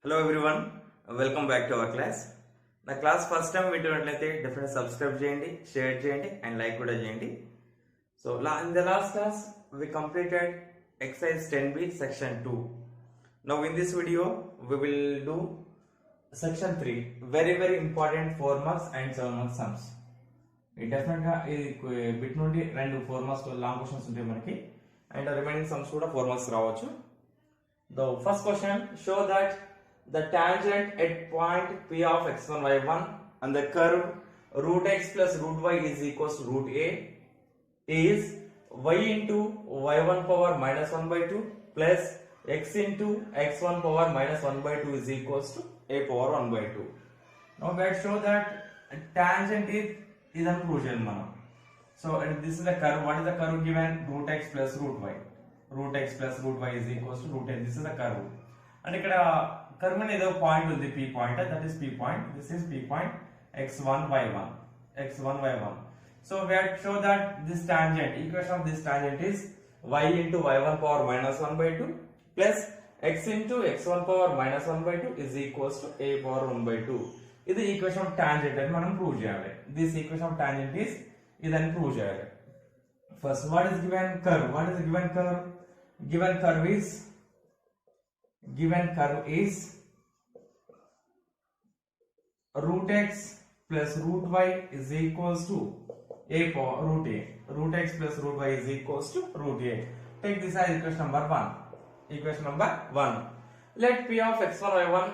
Hello everyone, welcome back to our class. నా class first time వింటున్నట్లయితే definite subscribe చేయండి, share చేయండి and like కూడా చేయండి. So in the last class we completed exercise 10b section 2. Now in this video we will do section 3, very important 4 marks and 7 marks sums. ఈ definite గా ఈ bit నుండి రెండు 4 marks long questions ఉంటాయి మనకి and remaining sums కూడా 4 marks రావచ్చు. The first question, show that the tangent at point P of x1 y1 and the curve root x plus root y is equals to root a is y into y1 power minus 1 by 2 plus x into x1 power minus 1 by 2 is equals to a power 1 by 2. Now let's show that tangent is an crucial manam. So this is the curve. What is the curve given? Root x plus root y. Root x plus root y is equals to root a. This is the curve. And ikkada curve in edo point undi P point, that is P point. This is P point x1 y1. x1 y1. So we have to show that this tangent, equation of this tangent is y into y1 power minus 1 by 2 plus x into x1 power minus 1 by 2 is equals to a power 1 by 2. This is equation of tangent and manam prove cheyali. This equation of tangent is idan prove cheyali. First, what is given curve? What is the given curve? Given curve is root x plus root y is equals to a power root a. Root x plus root y is equals to root a. Take this as equation number 1. Equation number 1. Let P of x1 y1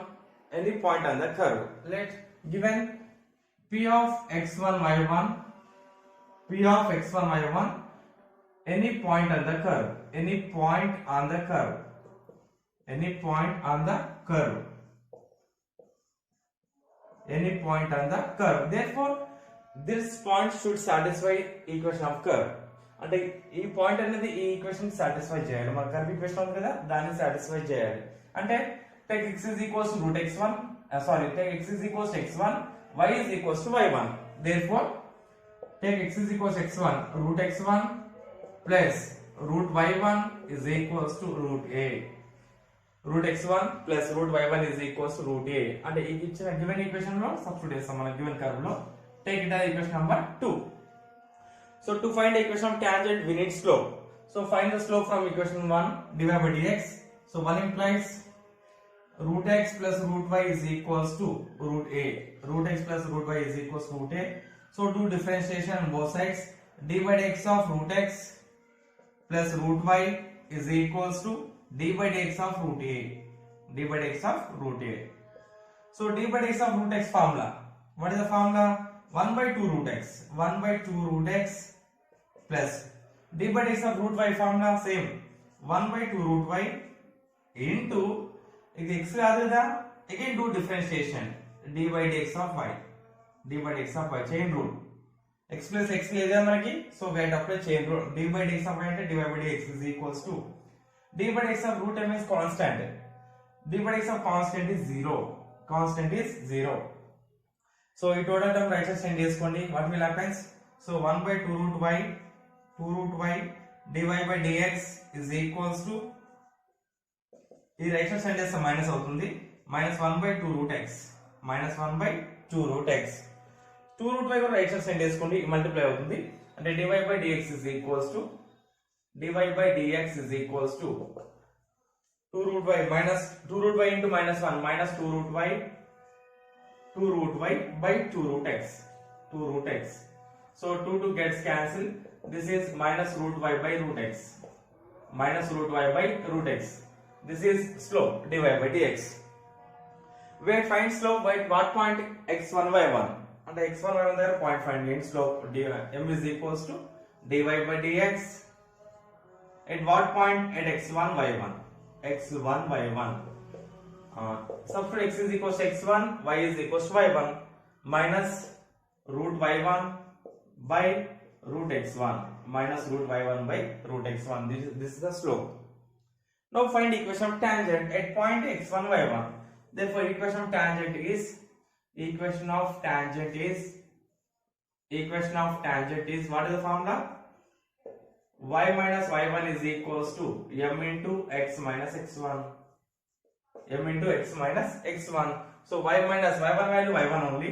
any point on the curve. Let given P of x1 y1, P of x1 y1 any point on the curve. Any point on the curve. Any point on the curve. Any point on the curve. Therefore, this point should satisfy equation of curve. అంటే ఈ point అనేది ఈ equation satisfy చేయాలి. మన curve equation ఉంది కదా, దాన్ని satisfy చేయాలి. అంటే take x is equals to root x1, take x is equals to x1, y is equals to y1. Therefore, take x is equals to x1, root x1 plus root y1 is equals to root a. Root x1 plus root y1 is equals to root a. And ఈ ఇచ్చిన given equation లో substitute చేస్తాం మన given curve లో. Take it as equation number 2. So to find the equation of tangent we need slope. So find the slope from equation 1 divided by dx. So 1 implies root x plus root y is equals to root a. Root x plus root y is equals to root a. So do differentiation on both sides. D by dx of root x plus root y is equals to d by dx of root a. D by dx of root a. So d by dx of root x formula. What is the formula? 1 by 2 root x. 1 by 2 root x plus d by dx of root y formula same. 1 by 2 root y into ఇది x కాదు కదా, again do differentiation. d by dx of y. d by dx of y chain rule. x plus x లేదా మనకి, so we have to apply chain rule. d by dx of y అంటే dy by dx is equals to d by dx of root m is constant. d by dx of constant is 0. Constant is 0. So ఈ total term right side change చేసుకోండి. What will happen? So 1 by 2 root y dy by dx is equals to ఈ right side చేస్తే minus అవుతుంది. minus 1 by 2 root x. minus 1 by 2 root x. 2 root y కూడా right side change చేసుకోండి, multiply అవుతుంది. అంటే dy by dx is equals to 2 root y minus 2 root y into minus 1 minus 2 root y by 2 root x. 2 root x. So 2 gets cancelled. This is minus root y by root x. Minus root y by root x. This is slope dy by dx. We find slope by what point? x1 y1. And x1 y1 there point find in slope m is equals to dy by dx. At what point? At x1 y1. x1 y1. Substitute x is equals to x1, y is equals to y1 minus root y1 by root x1 minus root y1 by root x1. This is the slope. Now find equation of tangent at point x1 y1. Therefore equation of tangent is what is the formula? Y minus y1 is equals to m into x minus x1. m into x minus x1. So y minus y1 value y1 only.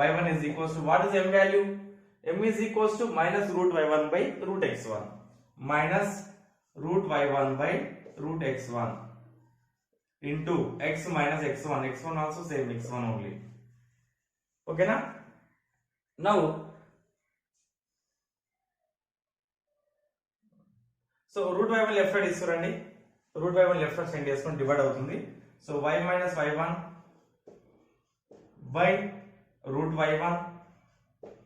y1 is equals to, what is m value? M is equals to minus root y1 by root x1. Minus root y1 by root x1 into x minus x1. x1 also same, x1 only. Okay na? Now, so root y1 left side తీసుకురండి. root y1 left side send చేసుకొని divide అవుతుంది. So y minus y1 by root y1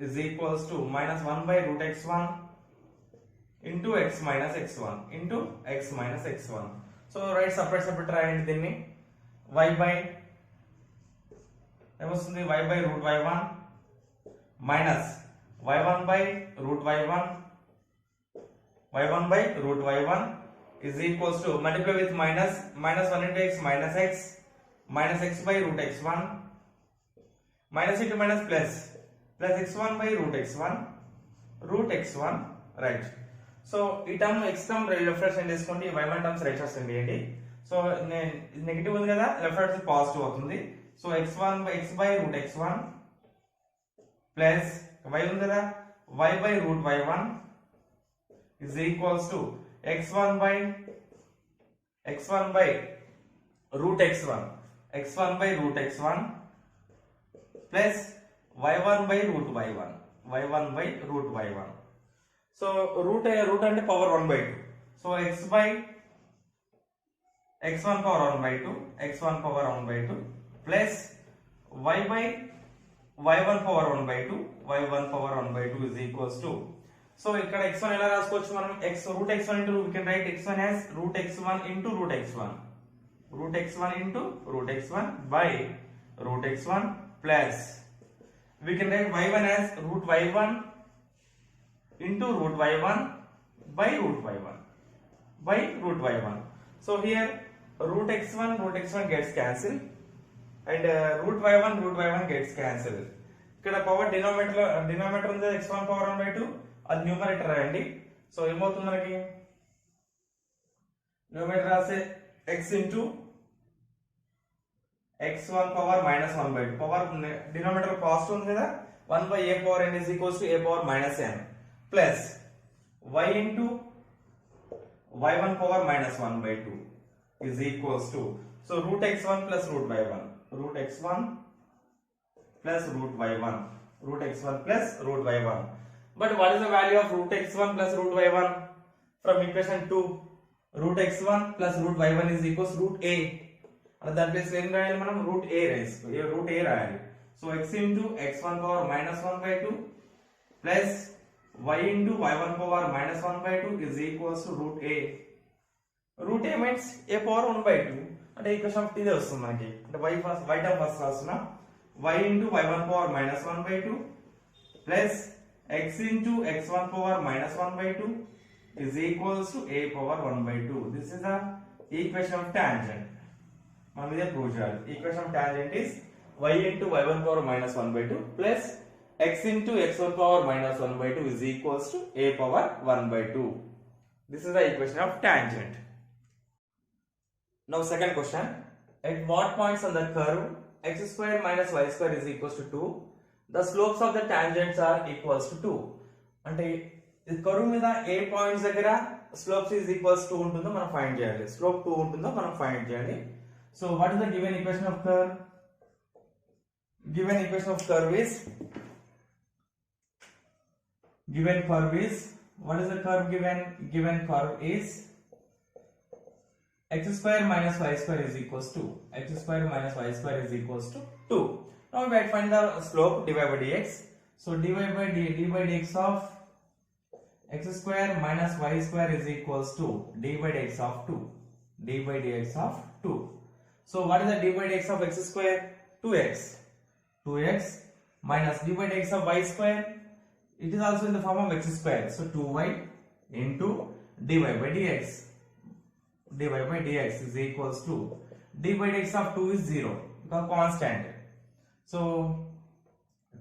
is equals to minus 1 by root x1 into x minus x1 into x minus x1. So write separate రాయండి దీన్ని. y by ఏమొస్తుంది, y by root y1 minus y1 by root y1 by root y1 is equals to, multiply with minus 1 into x minus x by root x1 minus into minus plus x1 by root x1 right. So ఈ term x term left side send చేసుకోండి, y1 terms right side send చేయండి. So negative ఉంది కదా, left side positive అవుతుంది. So x1 by x by root x1 plus y ఉంది కదా, y by root y1 is equals to x1 by root x1 by root x1 plus y1 by root y1. So root అంటే power 1 by 2. So x by x1 power 1 by 2 plus y by y1 power 1 by 2 is equals to, so ఇక్కడ x1 ఎలా రాసుకోవచ్చు మనం, root x1 into, we can write x1 as root x1 into root x1 by root x1 plus we can write y1 as root y1 into root y1 by root y1. So here root x1 gets cancelled and root y1 gets cancelled. ఇక్కడ power denominator ఉంది x1 power 1 by 2, అది numerator రాయండి. So ఏమవుతుంది మనకి, numerator రాస్తే x into x1 power minus 1 by 2, power denominator positive ఉంది కదా, 1 by a power n is equals to a power minus n plus y into y1 power minus 1 by 2 is equals to, so root x1 plus root y1 plus root y1. But what is the value of root x1 plus root y1? From equation 2, root x1 plus root y1 is equals to root a. And that place em rayali manam root a rayali. So x into x1 power minus 1 by 2 plus y into y1 power minus 1 by 2 is equals to root a. Root a means a power 1 by 2. అంటే equation of ఇదే వస్తుంది మనకి, అంటే y term first రాస్తున్నా, y into y1 power minus 1 by 2 plus x into x1 power minus 1 by 2 is equals to a power 1 by 2. This is the equation of tangent. మనం ఇదే prove చేయాలి. Equation of tangent is y into y1 power minus 1 by 2 plus x into x1 power minus 1 by 2 is equals to a power 1 by 2. This is the equation of tangent. Now second question, at what points on the curve x square minus y square is equals to 2, the slopes of the tangents are equals to 2. అంటే ఈ curve మీద ఏ points దగ్గర slopes is equals 2 ఉంటుందో మనం find చేయాలి, slope 2 ఉంటుందో మనం find చేయాలి. So what is the given equation of curve? Given curve is what is the curve given? Given curve is x square minus y square is equals to 2. Now we have to find the slope dy by dx. So dy by dx of x square minus y square is equals to d by dx of 2. So what is the d by dx of x square? 2x minus d by dx of y square, it is also in the form of x square, so 2y into dy by dx is equals to d by dx of 2 is 0 because constant. So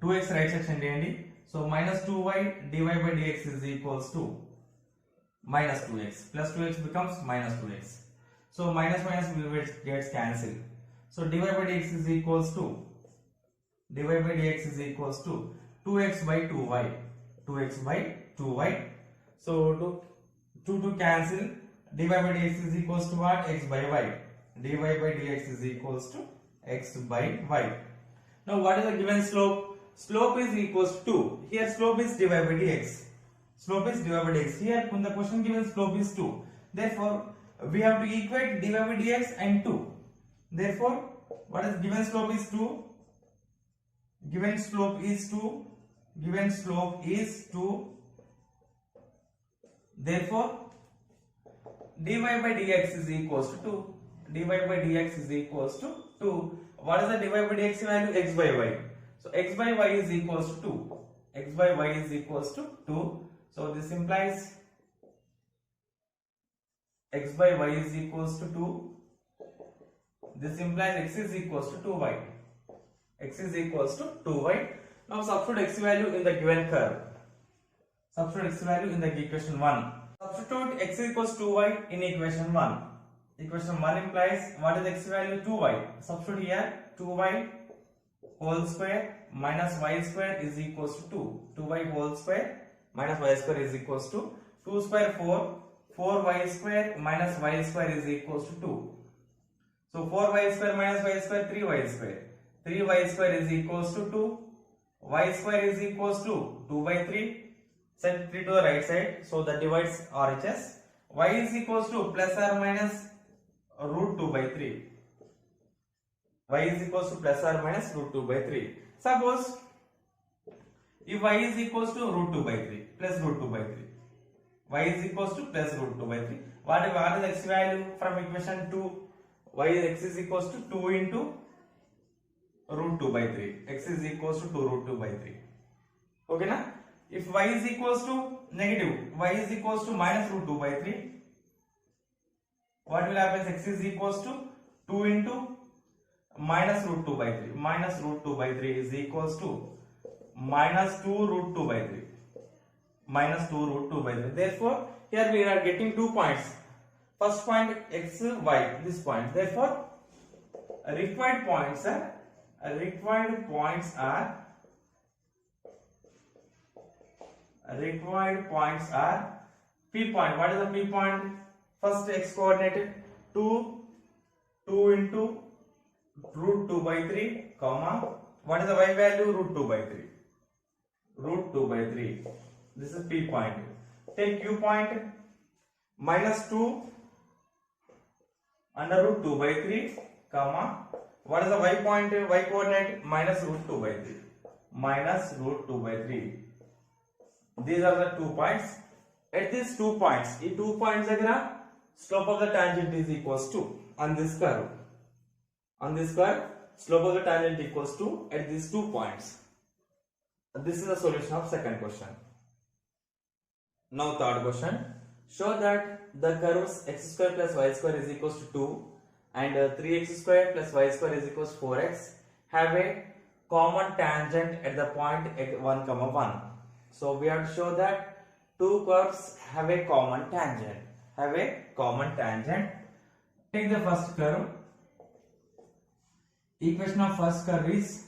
2x right section చేయండి. So minus 2y dy by dx is equals to minus 2x plus 2x becomes minus 2x. So minus minus will gets cancelled. So dy by dx is equals to 2x by 2y. 2x by 2y. So to cancel, dy by dx is equals to what? X by y. Dy by dx is equals to x by y. Now what is the given slope? Slope is equals to 2. Here slope is dy by dx. Slope is dy by dx. Here in the question given slope is 2. Therefore we have to equate dy by dx and 2. Therefore what is given slope is 2. Given slope is 2. Given slope is 2. Therefore dy by dx is equals to 2. Dy by dx is equals to 2. What is the dy by dx value? X by y. So x by y is equals to 2. X by y is equals to 2. So this implies x by y is equals to 2. This implies x is equals to 2y. X is equals to 2y. Now substitute x value in the given curve. Substitute x value in the equation 1. Substitute x equals 2y in equation 1. Equation 1 implies what is x value? 2y. Substitute here 2y whole square minus y square is equals to 2. 2y whole square minus y square is equals to 2 square 4. 4y square minus y square is equals to 2. So 4y square minus y square 3y square. 3y square is equals to 2. Y square is equals to 2 by 3. Set 3 to the right side. So that divides RHS. Y is equals to plus or minus root 2 by 3. Y is equals to plus or minus root 2 by 3. Suppose if y is equals to root 2 by 3 plus root 2 by 3. Y is equals to plus root 2 by 3. What is x value from equation 2? X is equals to 2 into root 2 by 3. X is equals to 2 root 2 by 3. Okay na? If y is equals to negative, y is equals to minus root 2 by 3. What will happen? X is equals to 2 into minus root 2 by 3. Minus root 2 by 3 is equals to minus 2 root 2 by 3. Minus 2 root 2 by 3. Therefore, here we are getting 2 points. First point x, y, this point. Therefore, required points are P point. What is the P point? First x coordinate 2 into root 2 by 3, comma. What is the y value? Root 2 by 3. Root 2 by 3. This is P point. Take Q point, minus 2 under root 2 by 3, comma. What is the y point? Y coordinate? Minus root 2 by 3. Minus root 2 by 3. These are the 2 points. At these 2 points, these 2 points slope of the tangent is equals to on this curve. On this curve, slope of the tangent equals to at these 2 points. This is the solution of second question. Now third question. Show that the curves x square plus y square is equals to 2 and 3x square plus y square is equals to 4x have a common tangent at the point 1, 1. So we have to show that two curves have a common tangent. Take the first curve. Equation of first curve is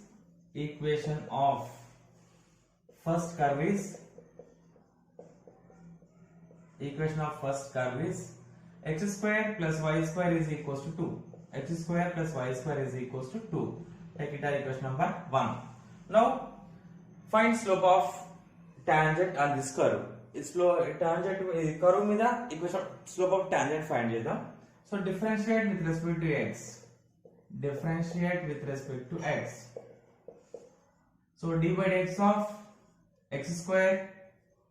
x square plus y square is equals to 2. X square plus y square is equals to 2. Take it as equation number 1. Now find slope of tangent on this curve. Tangent curve మీద equation slope of tangent find చేద్దాం. So differentiate with respect to x. So d by dx of x square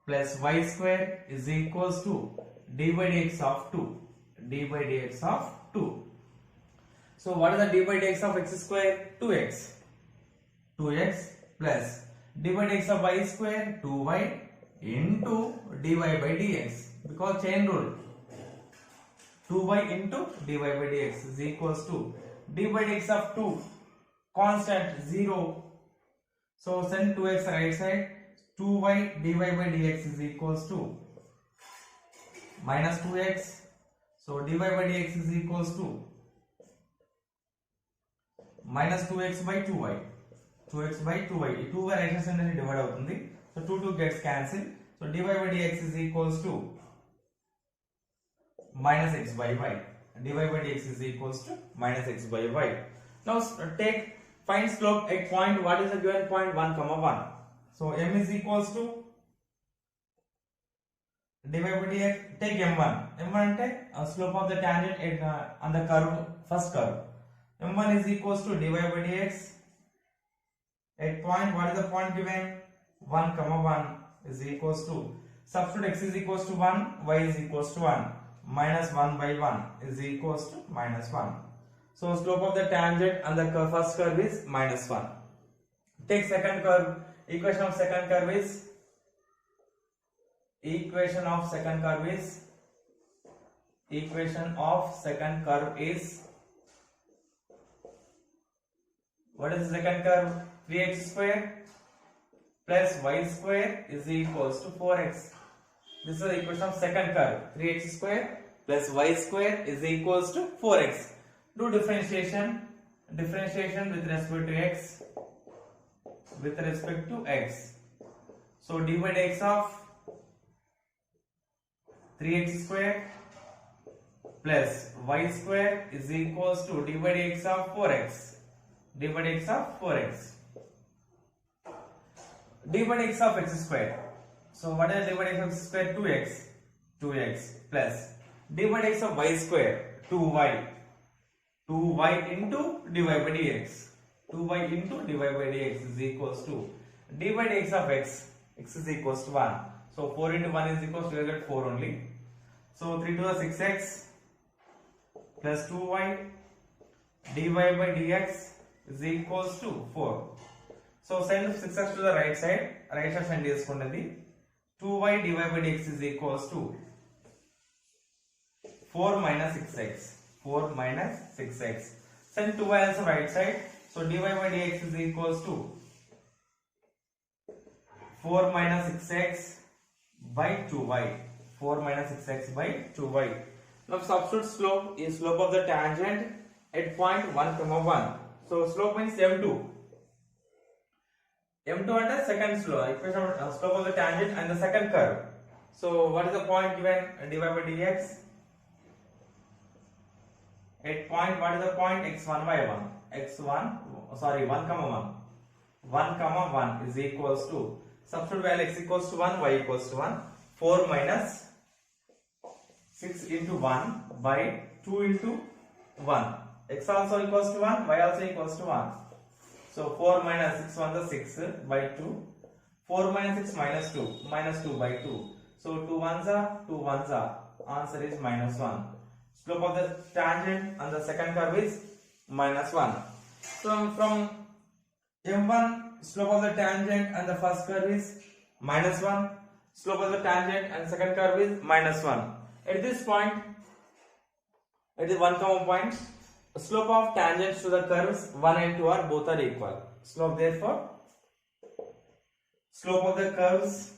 plus y square is equals to d by dx of 2. So what is the d by dx of x square? 2x plus d by dx of y square 2y into dy by dx, because chain rule. 2y into dy by dx is equals to d by dx of 2 constant 0. So send 2x right side. 2y dy by dx is equals to minus 2x. So dy by dx is equals to minus 2x by 2y. 2x by 2y. 2 by x and divide అవుతుంది. So 2 gets cancelled. So dy by dx is equals to minus x by y. Dy by dx is equals to minus x by y. Now find slope at point. What is the given point? 1 comma 1. So m is equals to dy by dx. Take m1. M1 ante slope of the tangent on the curve, first curve. M1 is equals to dy by dx at point. What is the point given? 1 comma 1 is equals to, substitute x is equals to 1, y is equals to 1, minus 1 by 1 is equals to minus 1. So slope of the tangent on the first curve is minus 1. Take second curve. Equation of second curve is what is the second curve? 3x square plus y square is equals to 4x. This is the equation of second curve. 3x square plus y square is equals to 4x. Do differentiation with respect to x. So dy by dx of 3x square plus y square is equals to dy by dx of 4x. dy by dx of x square. So what is dy by dx of x square? 2x plus dy by dx of y square, 2y into dy by dx. 2y into dy by dx is equals to dy by dx of x is equals to 1. So 4 into 1 is equals to, you get 4 only. So 3 to the 6x plus 2y dy by dx is equals to 4. So send 6x to the right side send cheskundadi. 2y dy by dx is equals to 4 minus 6x. Send 2y also right side. So dy by dx is equals to 4 minus 6x by 2y. 4 minus 6x by 2y. Now substitute slope is slope of the tangent at point 1 comma 1. So slope means m2. M2 under second slope, equation of slope of the tangent and the second curve. So what is the point given? Dy by dx at point. What is the point? x1 by 1. 1 comma 1 is equals to, substitute value x equals to 1, y equals to 1. 4 minus 6 into 1 by 2 into 1. X also equals to 1, y also equals to 1. So 4 minus 6 1 the 6 by 2. 4 minus 6 minus 2 by 2. So 2 ones are 2 ones are. Answer is minus 1. Slope of the tangent on the second curve is minus 1. So from m1, slope of the tangent and the first curve is minus 1. Slope of the tangent and second curve is minus 1. At this point, at the 1 comma point, slope of tangents to the curves 1 and 2 are both are equal. Slope, therefore, slope of the curves,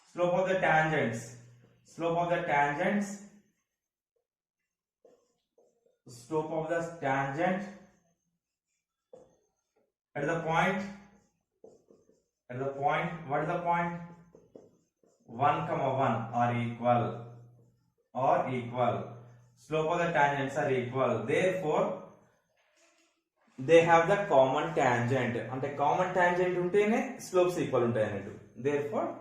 slope of the tangent at the point, what is the point? 1 comma 1 are equal. Slope of the tangents are equal. Therefore, they have the common tangent. And the common tangent untene slopes equal untayi anattu. Therefore,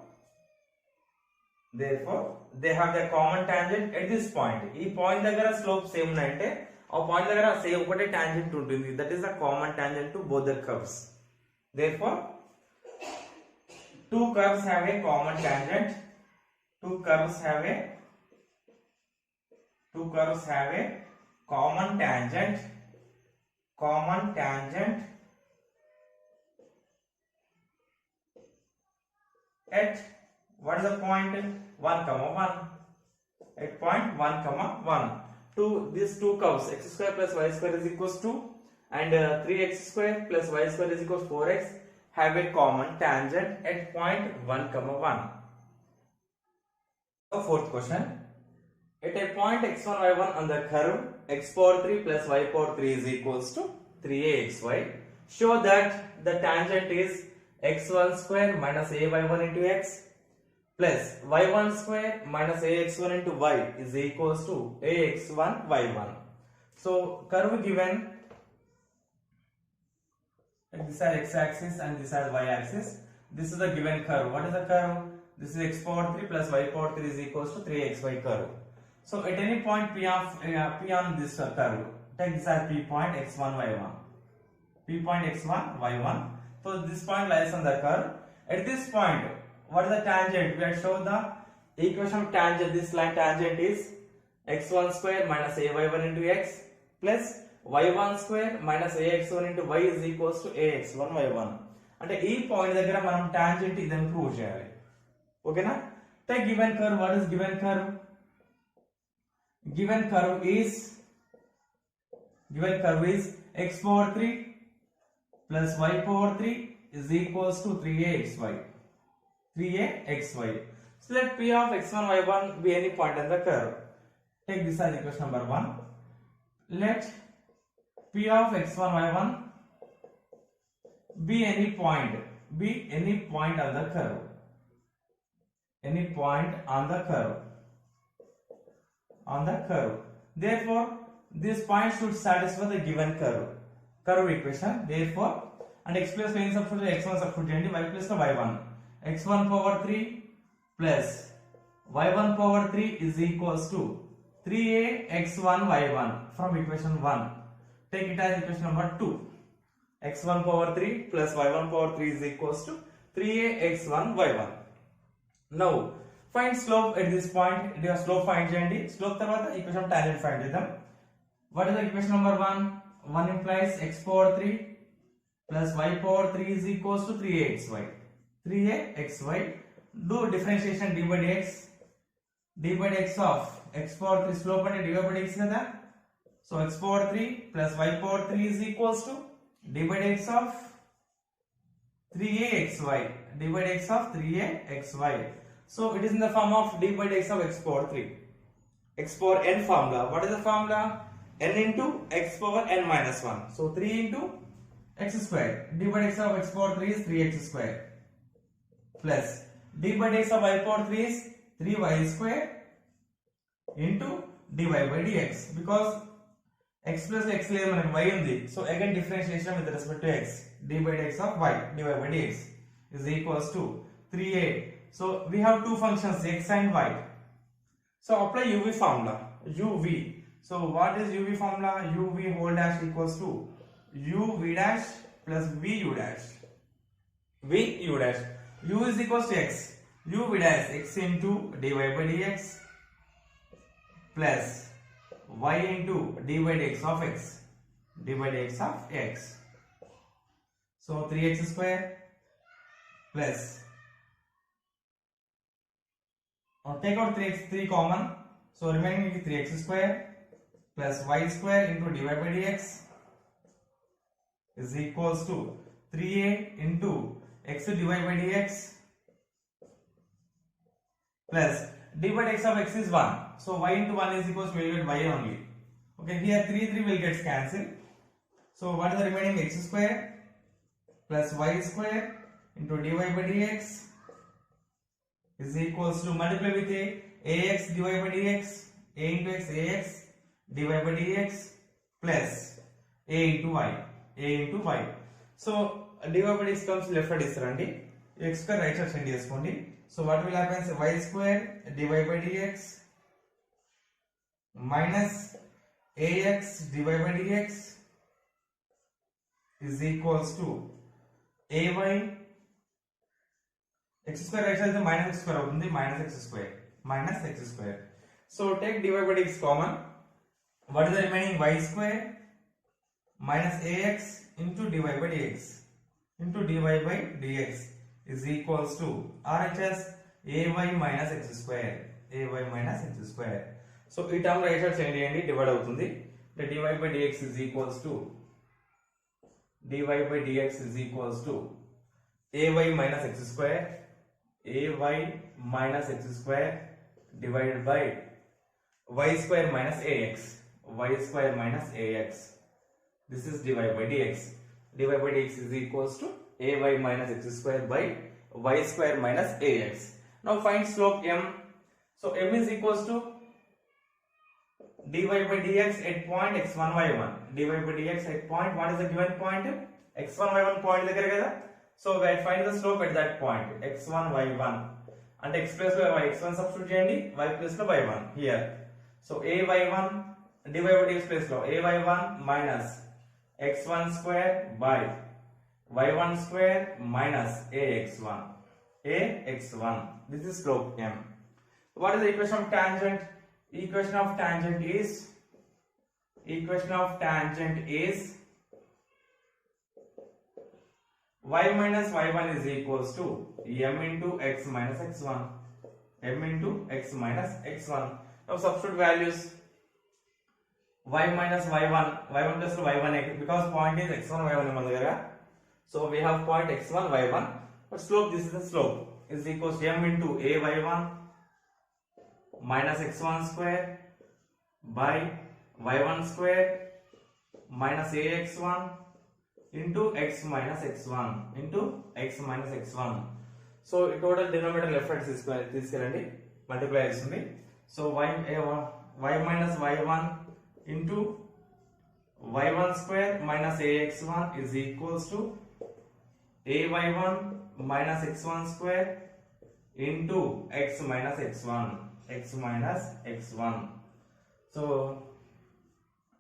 they have the common tangent at this point. Ee point daggara slopes same unnayante aa point daggara same okate tangent untundi. That is the common tangent to both the curves. Therefore, two curves have a common tangent. Two curves have a common tangent at what is the point? 1 comma 1. At point 1 comma 1. These two curves, x square plus y square is equals to, and 3x square plus y square is equals to 4x, have a common tangent at point 1 comma 1. The fourth question. At a point x1, y1 on the curve x power 3 plus y power 3 is equals to 3axy, show that the tangent is x1 square minus ay1 into x plus y1 square minus ax1 into y is equals to ax1 y1. So curve given, these are x-axis and this are y-axis. This is the given curve. What is the curve? This is x power 3 plus y power 3 is equals to 3xy curve. So at any point P on this curve, take this as P point x1 y1. P point x1 y1. So this point lies on the curve. At this point, what is the tangent? We have shown the equation of tangent. This line tangent is x1 square minus ay1 into x plus y1 square minus ax1 into y is equals to ax1 y1. అంటే ఈ point దగ్గర మనం tangent ఇదని prove చేయాలి. ఓకేనా? Take given curve. What is given curve? Given curve is x power 3 plus y power 3 is equals to 3axy. So let P of x1 y1 be any point on the curve. Take this as equation number 1. Let P of x1 y1 be any point on the curve. Any point on the curve. Therefore, this point should satisfy the given curve equation. Therefore, and x plus y substitute x1 substitute y plus y1. x1 power 3 plus y1 power 3 is equals to 3a x1 y1 from equation 1. Take it as equation number 2. x1 power 3 plus y1 power 3 is equals to 3a x1 y1. Now, find slope at this point. It is slope find cheyandi. Slope tarvata equation of tangent find chedam. What is the equation number 1? 1 implies x power 3 plus y power 3 is equals to 3axy. Do differentiation d by dx. D by dx of x power 3 slope ante d by dx kada. So x power 3 plus y power 3 is equals to d by dx of 3axy. D by dx of 3axy. So it is in the form of d by dx of x power 3. X power n formula. What is the formula? N into x power n minus 1. So 3 into x square. D by dx of x power 3 is 3x square. Plus d by dx of y power 3 is 3y square into dy by dx. Because x plus x లేదు మనకి y ఉంది. So again differentiation with respect to x. D by dx of y dy by dx is equals to 3a. So we have two functions x and y. So apply uv formula. uv. So what is uv formula? uv whole dash equals to uv dash plus vu dash. vu dash. U is equals to x. uv dash x into dy by dx plus y into d by dx of x. d by dx of x. So 3x square plus take out 3 common, so remaining is 3x square plus y square into dy by dx is equals to 3a into x dy by dx plus d by dx of x is 1. So y into 1 is equals to we'll get y only. Okay, here 3 will get cancelled. So what is the remaining? X square plus y square into dy by dx is equals to multiply with ax dy by dx, a into x ax dy by dx plus a into y. So dy by dx comes left side isarandi, x square right side send cheskondi. So what will happen? Y square dy by dx minus ax dy by dx is equals to ay x square right side minus x square avutundi, minus x square. So take dy by dx common. What is the remaining? Y square minus ax into dy by dx is equals to RHS ay minus x square. So ఈ term right side change చేయండి, divide అవుతుంది. dy by dx is equals to ay minus x square divided by y square minus ax, y square minus ax. This is dy by dx. Dy by dx is equals to ay minus x square by y square minus ax. Now find slope m. So m is equals to dy by dx at point x1 y1. Dy by dx at point, what is the given point? x1 y1 point దగ్గర కదా. So we find the slope at that point x1 y1. అంటే x place లో x1 substitute చేయండి, y place లో y1 here. So a y1 dy by dx place లో a y1 minus x1 square by y1 square minus ax1. ax1. This is slope m. What is the equation of tangent? Equation of tangent is y minus y1 is equals to m into x minus x1. m into x minus x1. Now substitute values. Y minus y1 plus y1 because point is x1 y1 మన దగ్గర. So we have point x1 y1, but slope, this is the slope, is equals to m into a y1 minus x1 square by y1 square minus ax1 into x minus x1 into x minus x1. So total denominator left hand తీసుకెళ్ళండి, multiply చేస్తుంది. So y minus y1 into y1 square minus ax1 is equals to ay1 minus x1 square into x minus x1. x minus x1. So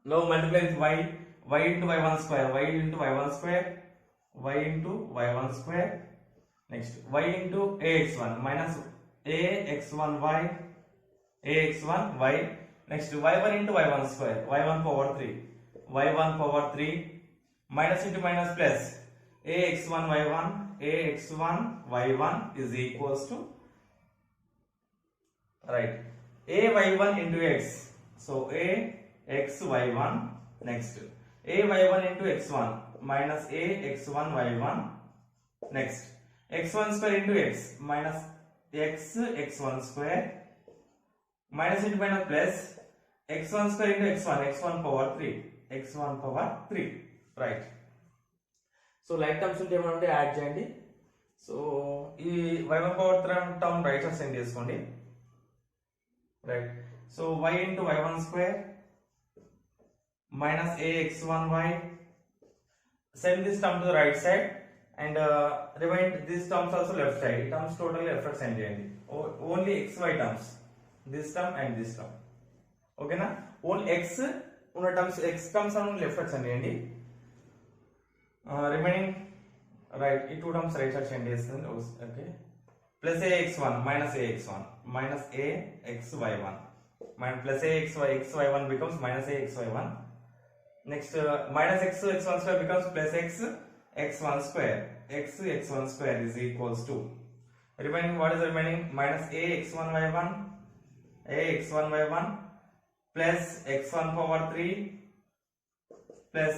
now multiply with y into y1 square, y into y1 square, y into y1 square. Next y into ax1 minus ax1y, ax1y. Next y1 into y1 square, y1 power 3, y1 power 3 minus into minus plus ax1 y1, ax1 y1 is equals to, right, a y1 into x. So a x y1. Next a y1 into x1 minus a x1 y1. Next x1 square into x minus x x1 square minus into minus plus x1 square into x1, x1 power 3, x1 power 3, right. So like terms ఉంటే ఏమంటే add చేయండి. So ఈ y1 power 3 term right side send చేసుకోండి, right. So y into y1 square minus ax1y, send this term to the right side and remind these terms also left side. Terms totally left side send చేయండి. Only xy terms, this term and this term, okay na. Only x ఉన్న terms, x terms are left side send చేయండి. Remaining, right, ఈ two terms right side send చేస్తుంది, okay. Plus ax1 minus ax1 minus axy1 minus plus xy1 becomes minus axy1. Next minus x x1 square becomes plus x1 square, x1 square is equals to, remaining, what is the remaining, minus ax1y1 plus x1 power 3 plus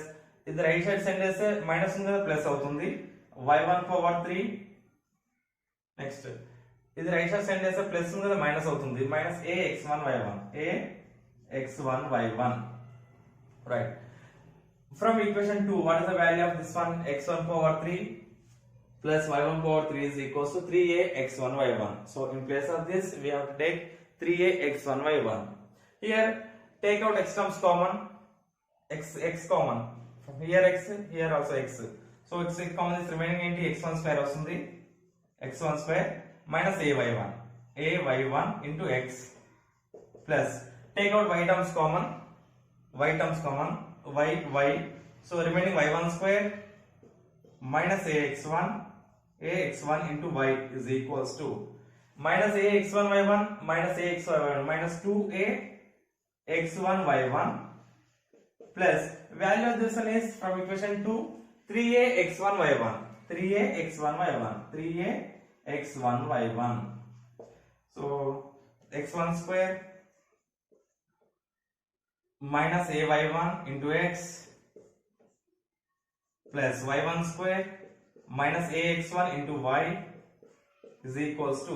ఇది right side send చేస్తే minus ఉంది కదా, plus అవుతుంది, y1 power 3. Next ఇది right side send చేస్తే plus ఉంది కదా, minus అవుతుంది, minus ax1y1, right. From equation 2, what is the value of this one? x1 power 3 plus y1 power 3 is equals to 3ax1y1. So in place of this we have to take 3ax1y1. Here take out x terms common, x common, from here x, here also x. So x common is remaining into x1 square వస్తుంది, x1 square minus ay1 into x plus take out y terms common, y. So remaining y1 square minus ax1 into y is equals to minus ax1y1 minus axy1 minus 2ax1y1 plus value of this one is from equation 2 3ax1y1. So x1 square minus ay1 into x plus y1 square minus ax1 into y is equals to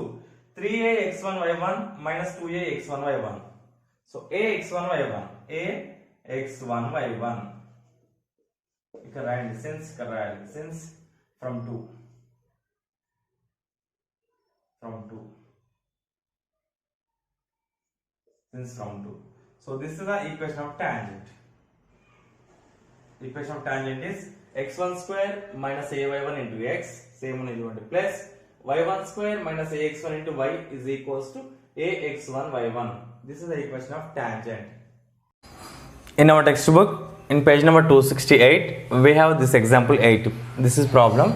3ax1y1 minus 2ax1y1. So ax1 y1, ax1 y1. ఇక్కడ రాయండి since from 2 since from 2. So this is the equation of tangent. Equation of tangent is x1 square minus ay1 into x, same one is going to plus y1 square minus ax1 into y is equals to ax1 y1. This is the equation of tangent. In our textbook, in page number 268, we have this example 8. This is problem.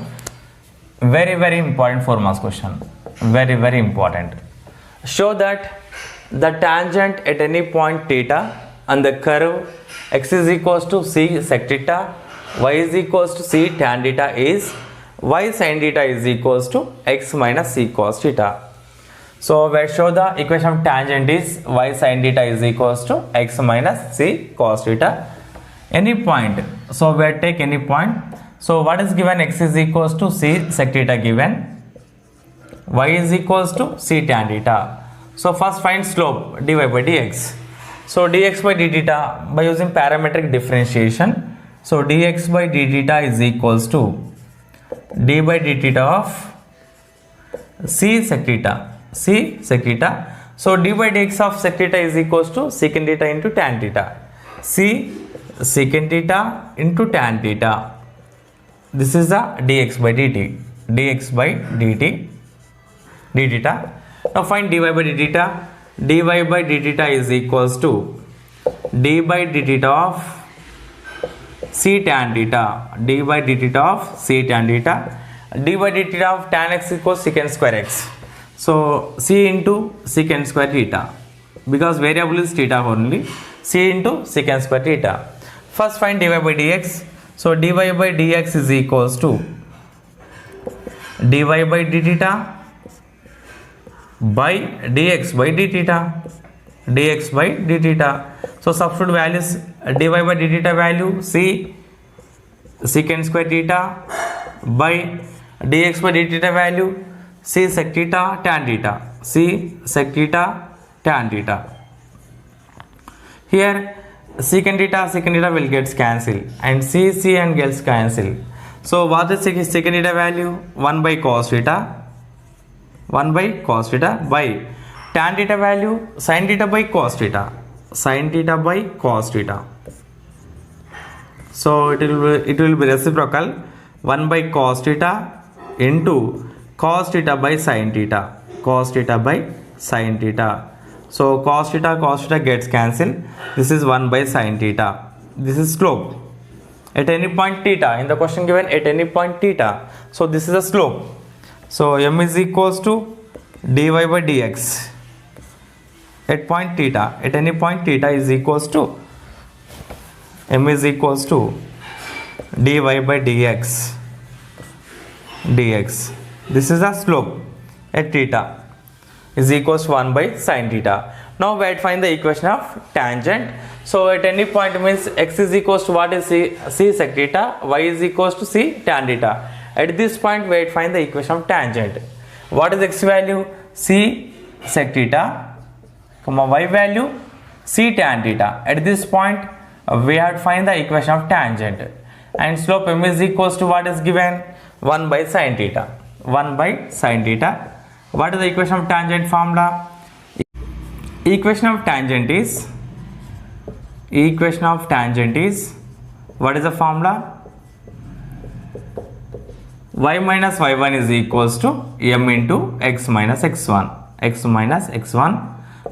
Very important 4 marks question. Very important. Show that the tangent at any point theta on the curve x is equals to c sec theta, y is equals to c tan theta is y sin theta is equals to x minus c cos theta. So we show the equation of tangent is y sin theta is equals to x minus c cos theta. Any point, so we take any point. So what is given? X is equals to c sec theta given, y is equals to c tan theta. So first find slope dy by dx. So dx by d theta by using parametric differentiation. So dx by d theta is equals to d by d theta of c sec theta. So d by dx of sec theta is equals to secant theta into tan theta. C secant theta into tan theta. This is the dx by dt. D theta. Now find dy by d theta. Dy by d theta is equals to d by d theta of c tan theta. D by d theta of c tan theta. D by d theta of tan x equals secant square x. So c into secant square theta, because variable is theta only. C into secant square theta. First find dy by dx. So dy by dx is equals to dy by d theta by dx by d theta. So substitute values. Dy by d theta value c secant square theta by dx by d theta value c sec theta tan theta. Here secant theta will get cancelled, and c and gets cancelled. So what is secant theta value? 1 by cos theta by tan theta value sin theta by cos theta. So it will be reciprocal. 1 by cos theta into cos theta by sin theta. So cos theta gets cancelled. This is 1 by sin theta. This is slope at any point theta. In the question given at any point theta. So this is a slope. So m is equals to dy by dx at point theta. At any point theta is equals to m is equals to dy by dx. This is the slope at theta is equals to 1 by sin theta. Now we have find the equation of tangent. So at any point means x is equals to what is c sec theta, y is equals to c tan theta. At this point we have find the equation of tangent. What is x value? C sec theta, y value c tan theta. At this point we have to find the equation of tangent, and slope m is equals to what is given? 1 by sin theta. What is the equation of tangent formula? Equation of tangent is what is the formula? Y minus y1 is equals to m into x minus x1.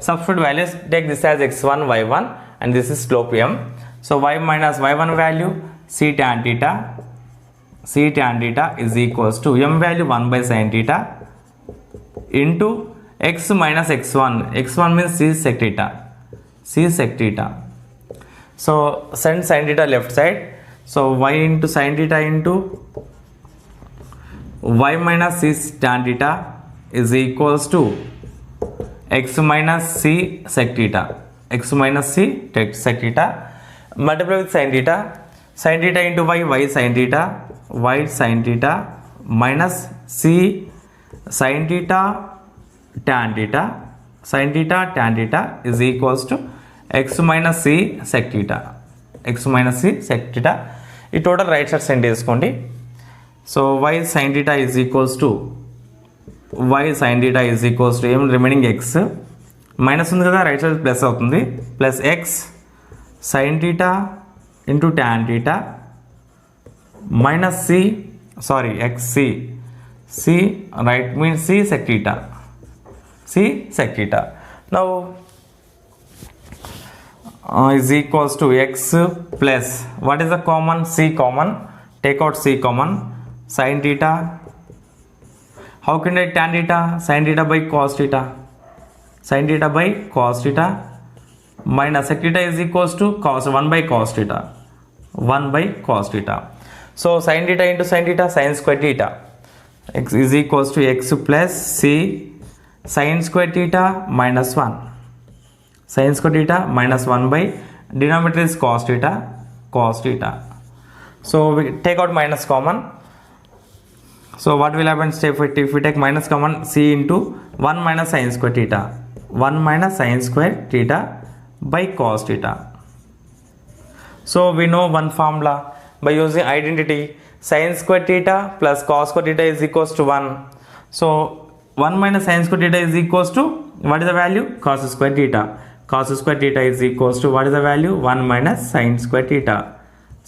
Substitute values, take this as x1 y1 and this is slope m. So y minus y1 value c tan theta is equals to m value 1 by sin theta into x minus x1. x1 means c sec theta. So send sin theta left side. So y into sin theta into y minus c tan theta is equals to x minus c sec theta. Multiply with sin theta. Sin theta into y sin theta minus c sin theta tan theta is equals to x minus c sec theta, x minus c sec theta. ఈ total right side send చేసుకోండి. So y sin theta is equals to ఏం remaining x minus ఉంది కదా, right side plus అవుతుంది, plus x sin theta into tan theta minus xc right means c sec theta. Now is equals to x plus what is the common, c common, take out c common, sin theta. How can I tan theta? Sin theta by cos theta, minus sec theta is equals to 1 by cos theta. So sin theta into sin theta, sin square theta, x is equals to x plus c sin square theta minus 1, sin square theta minus 1 by denominator is cos theta. So we take out minus common. So what will happen, if we take minus common, c into 1 minus sin square theta by cos theta. So we know one formula by using identity, sin square theta plus cos square theta is equals to 1. So 1 minus sin square theta is equals to, what is the value, cos square theta. Cos square theta is equals to, what is the value, 1 minus sin square theta.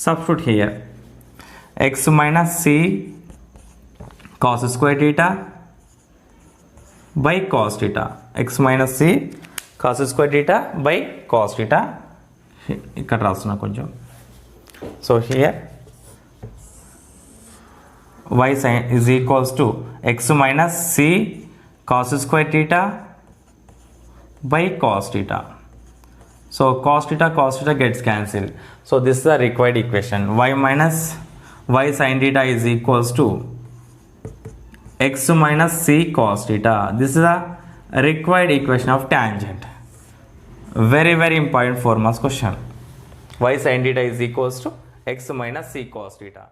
Substitute here, x minus c cos square theta by cos theta, x minus c cos square theta by cos theta. ఇక్కడ రాస్తున్నా కొంచెం. So here y sin is equals to x minus c cos square theta by cos theta. So cos theta gets cancelled. So this is the required equation. Y sin theta is equals to x minus c cos theta. This is the required equation of tangent. Very important 4 marks question. Y sin theta is equals to x minus c cos theta.